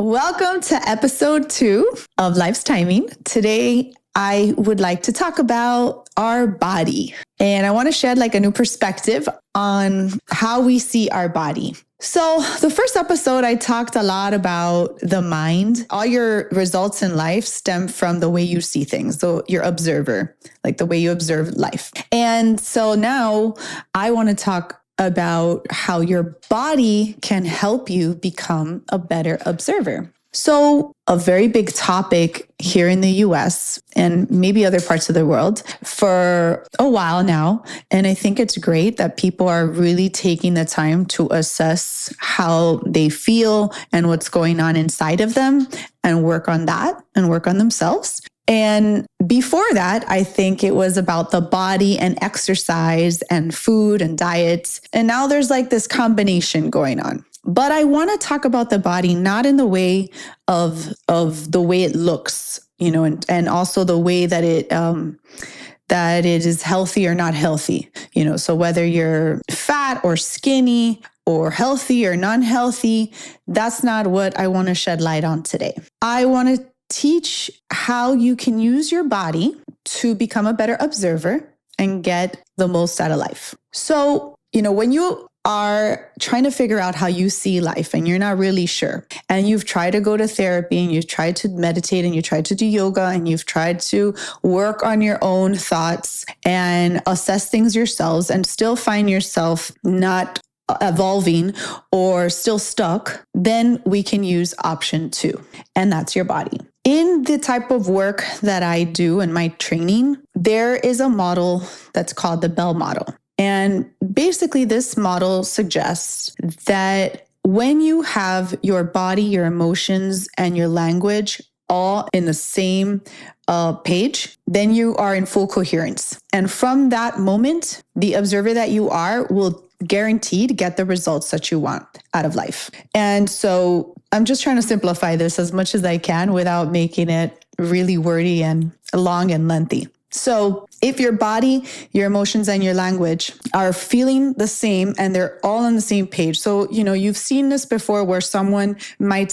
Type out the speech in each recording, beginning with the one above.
Welcome to episode 2 of Life's Timing. Today, I would like to talk about our body. And I want to shed a new perspective on how we see our body. So the first episode, I talked a lot about the mind. All your results in life stem from the way you see things. So your observer, the way you observe life. And so now I want to talk about how your body can help you become a better observer. So a very big topic here in the US and maybe other parts of the world for a while now. And I think it's great that people are really taking the time to assess how they feel and what's going on inside of them and work on that and work on themselves. And before that, I think it was about the body and exercise and food and diet. And now there's this combination going on. But I want to talk about the body, not in the way of the way it looks, and also the way that it is healthy or not healthy, so whether you're fat or skinny or healthy or non-healthy, that's not what I want to shed light on today. I want to teach how you can use your body to become a better observer and get the most out of life. So, when you are trying to figure out how you see life and you're not really sure, and you've tried to go to therapy and you've tried to meditate and you tried to do yoga and you've tried to work on your own thoughts and assess things yourselves and still find yourself not evolving or still stuck, then we can use option 2, and that's your body. In the type of work that I do in my training, there is a model that's called the Bell model. And basically, this model suggests that when you have your body, your emotions, and your language all in the same page, then you are in full coherence. And from that moment, the observer that you are will guaranteed get the results that you want out of life. And so I'm just trying to simplify this as much as I can without making it really wordy and long and lengthy. So if your body, your emotions, and your language are feeling the same and they're all on the same page. So, you've seen this before where someone might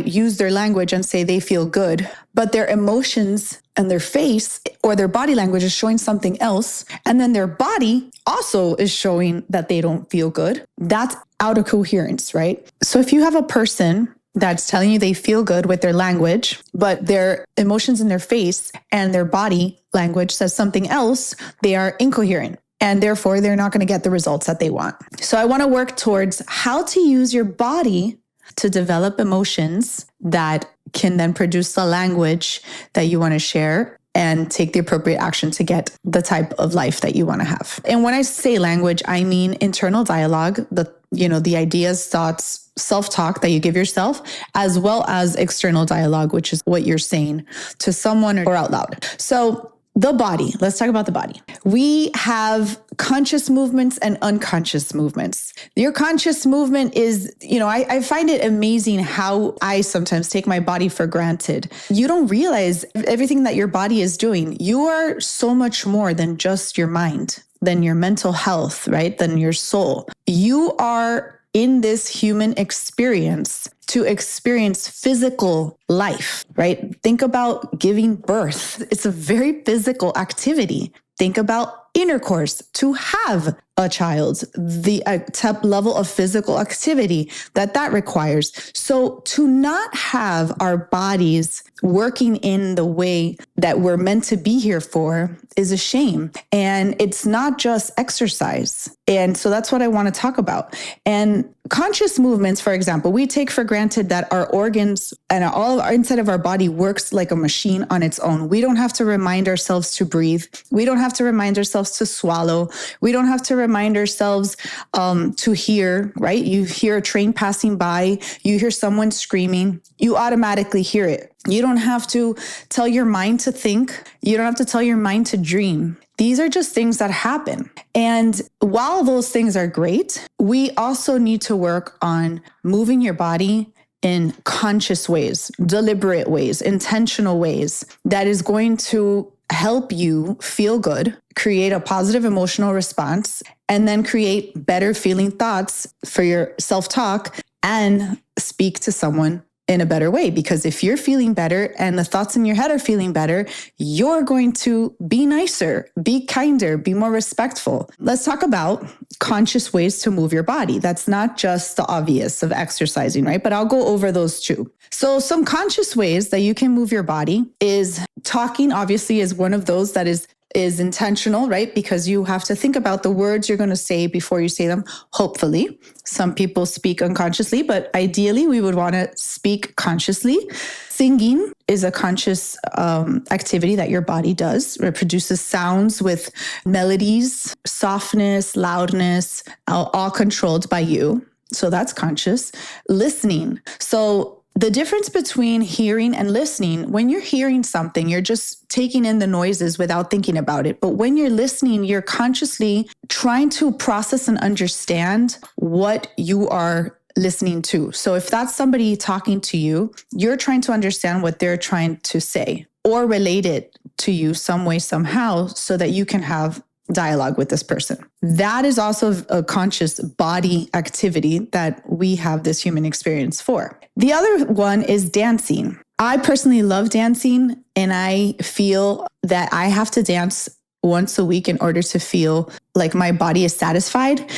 use their language and say they feel good, but their emotions and their face or their body language is showing something else. And then their body also is showing that they don't feel good. That's out of coherence, right? So if you have a person that's telling you they feel good with their language, but their emotions in their face and their body language says something else, they are incoherent. And therefore, they're not going to get the results that they want. So I want to work towards how to use your body to develop emotions that can then produce the language that you want to share and take the appropriate action to get the type of life that you want to have. And when I say language, I mean internal dialogue, the ideas, thoughts, self-talk that you give yourself, as well as external dialogue, which is what you're saying to someone or out loud. So the body, let's talk about the body. We have conscious movements and unconscious movements. Your conscious movement is, I find it amazing how I sometimes take my body for granted. You don't realize everything that your body is doing. You are so much more than just your mind, than your mental health, right? Than your soul. You are in this human experience to experience physical life, right? Think about giving birth. It's a very physical activity. Think about intercourse, to have a child, the type level of physical activity that requires. So to not have our bodies working in the way that we're meant to be here for is a shame. And it's not just exercise. And so that's what I want to talk about. And conscious movements, for example, we take for granted that our organs and all of our inside of our body works like a machine on its own. We don't have to remind ourselves to breathe. We don't have to remind ourselves to swallow. We don't have to remind ourselves to hear, right? You hear a train passing by, you hear someone screaming, you automatically hear it. You don't have to tell your mind to think. You don't have to tell your mind to dream. These are just things that happen. And while those things are great, we also need to work on moving your body in conscious ways, deliberate ways, intentional ways that is going to help you feel good, create a positive emotional response, and then create better feeling thoughts for your self-talk and speak to someone in a better way. Because if you're feeling better and the thoughts in your head are feeling better, you're going to be nicer, be kinder, be more respectful. Let's talk about conscious ways to move your body. That's not just the obvious of exercising, right? But I'll go over those too. So some conscious ways that you can move your body is talking, obviously, is one of those that is intentional, right? Because you have to think about the words you're going to say before you say them, hopefully. Some people speak unconsciously, but ideally we would want to speak consciously. Singing is a conscious activity that your body does. It produces sounds with melodies, softness, loudness, all controlled by you. So that's conscious. Listening. So the difference between hearing and listening, when you're hearing something, you're just taking in the noises without thinking about it. But when you're listening, you're consciously trying to process and understand what you are listening to. So if that's somebody talking to you, you're trying to understand what they're trying to say or relate it to you some way, somehow, so that you can have dialogue with this person. That is also a conscious body activity that we have this human experience for. The other one is dancing. I personally love dancing, and I feel that I have to dance once a week in order to feel like my body is satisfied.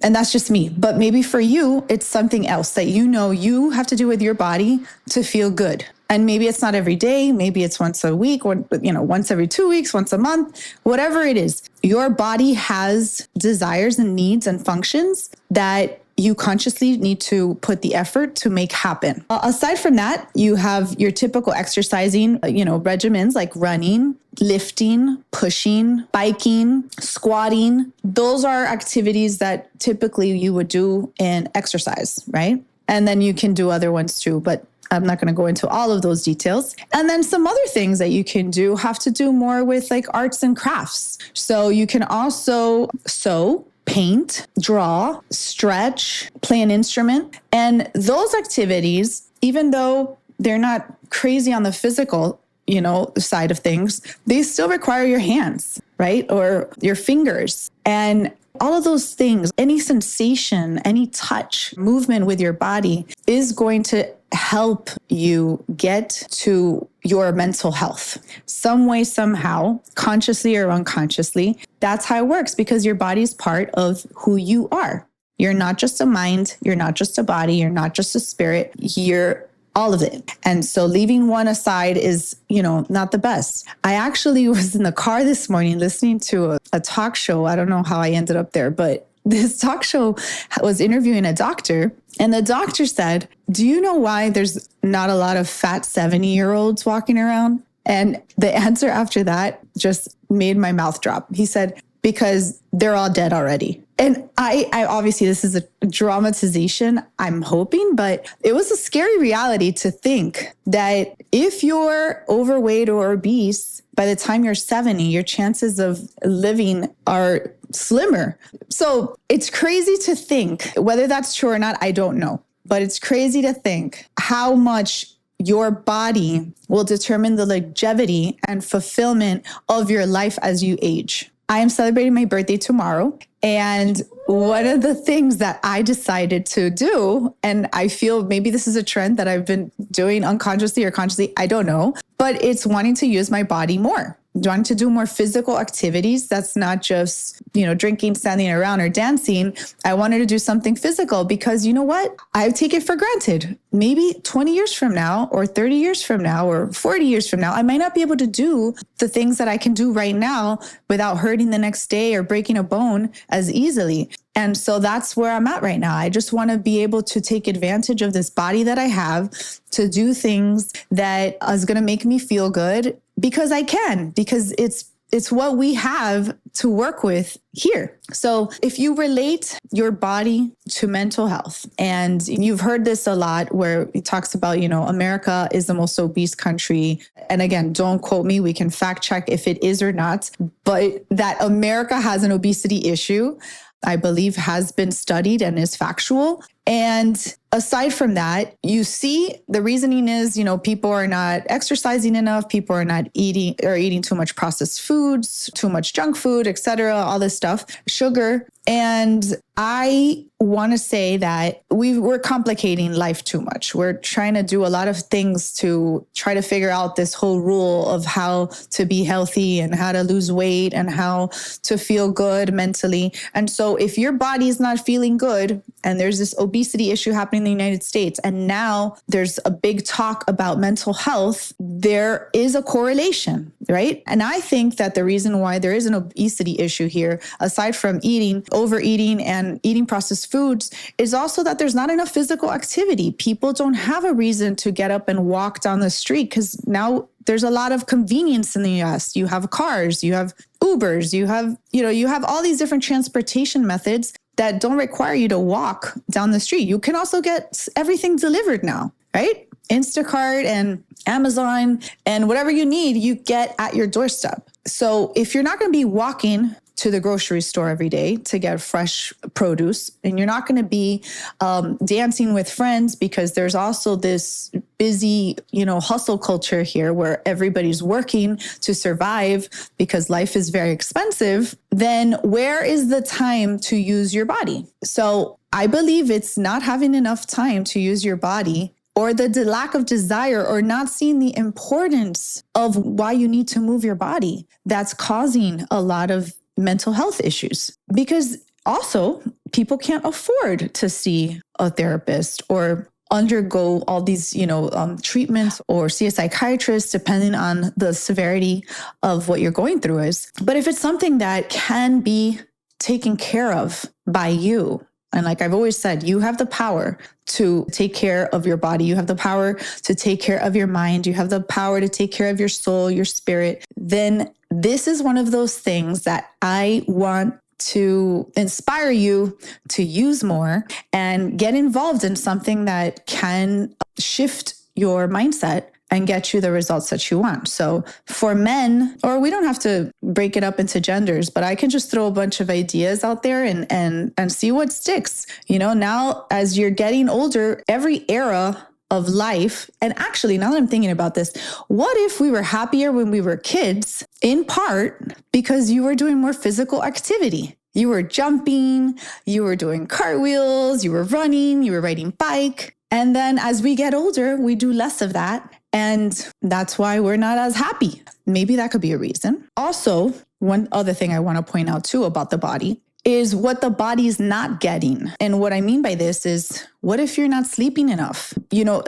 And that's just me. But maybe for you, it's something else that you have to do with your body to feel good. And maybe it's not every day, maybe it's once a week, or once every 2 weeks, once a month, whatever it is. Your body has desires and needs and functions that you consciously need to put the effort to make happen. Aside from that, you have your typical exercising, regimens like running, lifting, pushing, biking, squatting. Those are activities that typically you would do in exercise, right? And then you can do other ones too, but I'm not going to go into all of those details. And then some other things that you can do have to do more with like arts and crafts. So you can also sew, paint, draw, stretch, play an instrument. And those activities, even though they're not crazy on the physical, side of things, they still require your hands, right? Or your fingers. And all of those things, any sensation, any touch, movement with your body is going to help you get to your mental health. Some way, somehow, consciously or unconsciously, that's how it works, because your body is part of who you are. You're not just a mind, you're not just a body, you're not just a spirit, you're all of it. And so leaving one aside is, not the best. I actually was in the car this morning listening to a talk show. I don't know how I ended up there, but this talk show was interviewing a doctor, and the doctor said, "Do you know why there's not a lot of fat 70-year-olds walking around?" And the answer after that just made my mouth drop. He said, "Because they're all dead already." And I obviously, this is a dramatization, I'm hoping, but it was a scary reality to think that if you're overweight or obese, by the time you're 70, your chances of living are slimmer. So it's crazy to think, whether that's true or not, I don't know. But it's crazy to think how much your body will determine the longevity and fulfillment of your life as you age. I am celebrating my birthday tomorrow. And one of the things that I decided to do, and I feel maybe this is a trend that I've been doing unconsciously or consciously, I don't know, but it's wanting to use my body more. Wanting to do more physical activities. That's not just, drinking, standing around, or dancing. I wanted to do something physical because you know what? I take it for granted. Maybe 20 years from now, or 30 years from now, or 40 years from now, I might not be able to do the things that I can do right now without hurting the next day or breaking a bone as easily. And so that's where I'm at right now. I just want to be able to take advantage of this body that I have to do things that is going to make me feel good, because I can, because it's what we have to work with here. So if you relate your body to mental health, and you've heard this a lot where it talks about, America is the most obese country. And again, don't quote me. We can fact check if it is or not, but that America has an obesity issue, I believe has been studied and is factual. And aside from that, you see the reasoning is, people are not exercising enough. People are not eating too much processed foods, too much junk food, etc. All this stuff, sugar. And I want to say that we're complicating life too much. We're trying to do a lot of things to try to figure out this whole rule of how to be healthy and how to lose weight and how to feel good mentally. And so if your body is not feeling good, and there's this obesity issue happening in the United States, and now there's a big talk about mental health, there is a correlation, right? And I think that the reason why there is an obesity issue here, aside from overeating and eating processed foods, is also that there's not enough physical activity. People don't have a reason to get up and walk down the street because now there's a lot of convenience in the US. You have cars, you have Ubers, you have all these different transportation methods that don't require you to walk down the street. You can also get everything delivered now, right? Instacart and Amazon and whatever you need, you get at your doorstep. So if you're not going to be walking to the grocery store every day to get fresh produce, and you're not going to be dancing with friends because there's also this busy, hustle culture here where everybody's working to survive because life is very expensive, then where is the time to use your body? So I believe it's not having enough time to use your body, or the lack of desire, or not seeing the importance of why you need to move your body, that's causing a lot of mental health issues. Because also people can't afford to see a therapist or undergo all these, treatments or see a psychiatrist, depending on the severity of what you're going through is. But if it's something that can be taken care of by you, and like I've always said, you have the power to take care of your body. You have the power to take care of your mind. You have the power to take care of your soul, your spirit. Then this is one of those things that I want to inspire you to use more and get involved in something that can shift your mindset and get you the results that you want. So for men, or we don't have to break it up into genders, but I can just throw a bunch of ideas out there and see what sticks. Now as you're getting older, every era of life, and actually now that I'm thinking about this, what if we were happier when we were kids, in part because you were doing more physical activity? You were jumping, you were doing cartwheels, you were running, you were riding bike. And then as we get older, we do less of that. And that's why we're not as happy. Maybe that could be a reason. Also, one other thing I want to point out too about the body is what the body's not getting. And what I mean by this is, what if you're not sleeping enough?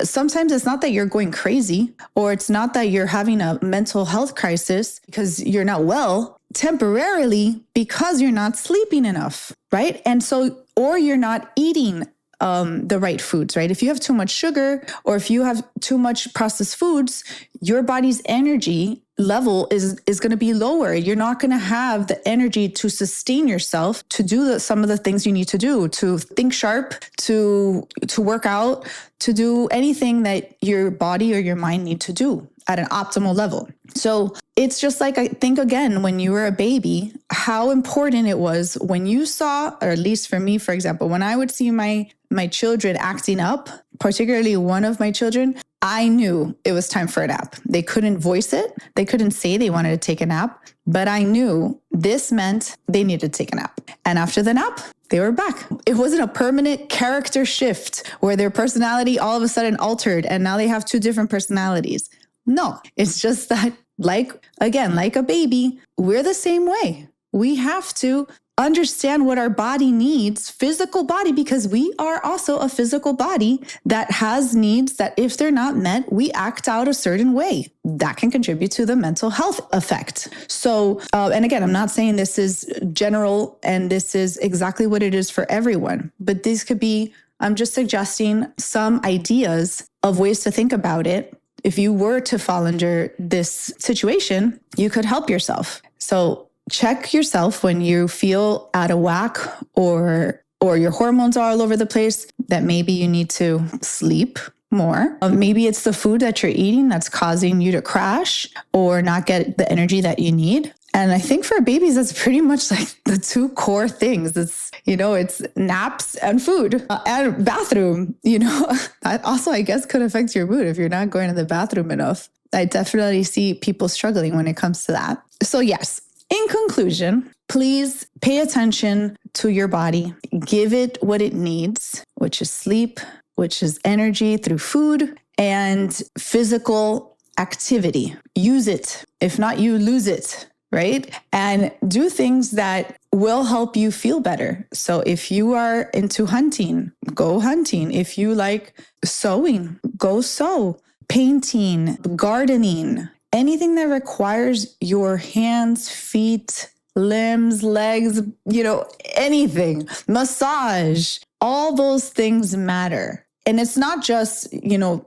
Sometimes it's not that you're going crazy, or it's not that you're having a mental health crisis because you're not well, temporarily because you're not sleeping enough, right? And so, or you're not eating the right foods, right? If you have too much sugar, or if you have too much processed foods, your body's energy level is going to be lower. You're not going to have the energy to sustain yourself, to do some of the things you need to do, to think sharp, to work out, to do anything that your body or your mind need to do at an optimal level. So it's just like, I think again, when you were a baby, how important it was when you saw, or at least for me, for example, when I would see my children acting up, particularly one of my children, I knew it was time for a nap. They couldn't voice it. They couldn't say they wanted to take a nap, but I knew this meant they needed to take a nap. And after the nap, they were back. It wasn't a permanent character shift where their personality all of a sudden altered and now they have two different personalities. No, it's just that, like a baby, we're the same way. We have to understand what our body needs, physical body, because we are also a physical body that has needs that if they're not met, we act out a certain way. That can contribute to the mental health effect. So, and again, I'm not saying this is general and this is exactly what it is for everyone, but these could be, I'm just suggesting some ideas of ways to think about it. If you were to fall under this situation, you could help yourself. So check yourself when you feel out of whack or your hormones are all over the place, that maybe you need to sleep more. Maybe it's the food that you're eating that's causing you to crash or not get the energy that you need. And I think for babies, that's pretty much like the two core things. It's naps and food and bathroom, that also, I guess, could affect your mood if you're not going to the bathroom enough. I definitely see people struggling when it comes to that. So yes, in conclusion, please pay attention to your body. Give it what it needs, which is sleep, which is energy through food and physical activity. Use it. If not, you lose it, right? And do things that will help you feel better. So if you are into hunting, go hunting. If you like sewing, go sew. Painting, gardening, anything that requires your hands, feet, limbs, legs, anything, massage, all those things matter. And it's not just,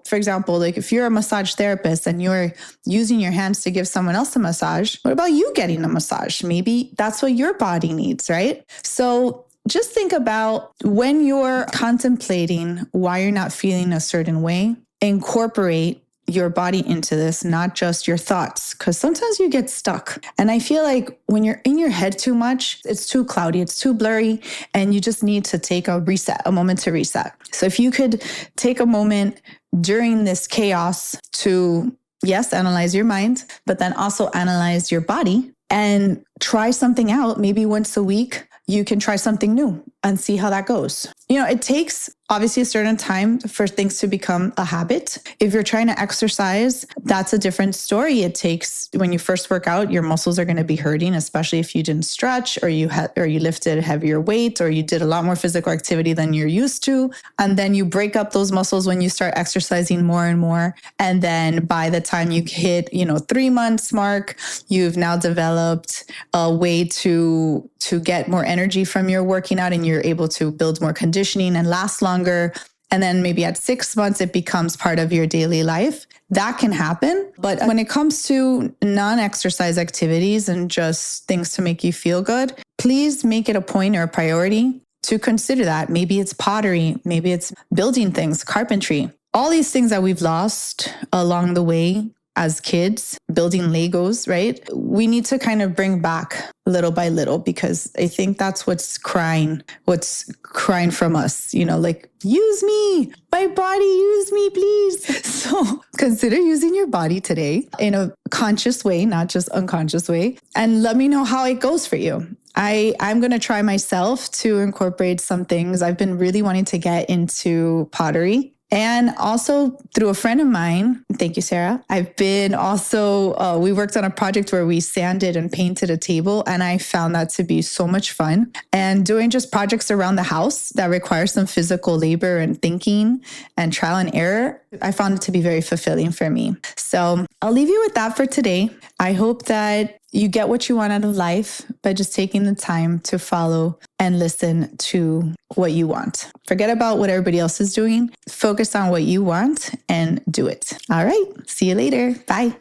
for example, like if you're a massage therapist and you're using your hands to give someone else a massage, what about you getting a massage? Maybe that's what your body needs, right? So just think about when you're contemplating why you're not feeling a certain way, incorporate your body into this, not just your thoughts, because sometimes you get stuck. And I feel like when you're in your head too much, it's too cloudy, it's too blurry, and you just need to take a moment to reset. So if you could take a moment during this chaos to, yes, analyze your mind, but then also analyze your body and try something out, maybe once a week, you can try something new and see how that goes. It takes obviously a certain time for things to become a habit. If you're trying to exercise, that's a different story. It takes, when you first work out, your muscles are going to be hurting, especially if you didn't stretch or you lifted heavier weight or you did a lot more physical activity than you're used to. And then you break up those muscles when you start exercising more and more. And then by the time you hit, 3 months mark, you've now developed a way to get more energy from your working out, and you're able to build more conditioning and last longer. And then maybe at 6 months, it becomes part of your daily life. That can happen. But when it comes to non-exercise activities and just things to make you feel good, please make it a point or a priority to consider that. Maybe it's pottery, maybe it's building things, carpentry, all these things that we've lost along the way as kids, building Legos, right? We need to kind of bring back little by little, because I think that's what's crying from us, like, use me, my body, use me, please. So consider using your body today in a conscious way, not just unconscious way. And let me know how it goes for you. I'm going to try myself to incorporate some things. I've been really wanting to get into pottery. And also through a friend of mine, thank you, Sarah, I've been also, we worked on a project where we sanded and painted a table, and I found that to be so much fun. And doing just projects around the house that require some physical labor and thinking and trial and error, I found it to be very fulfilling for me. So I'll leave you with that for today. I hope that you get what you want out of life by just taking the time to follow and listen to what you want. Forget about what everybody else is doing. Focus on what you want and do it. All right. See you later. Bye.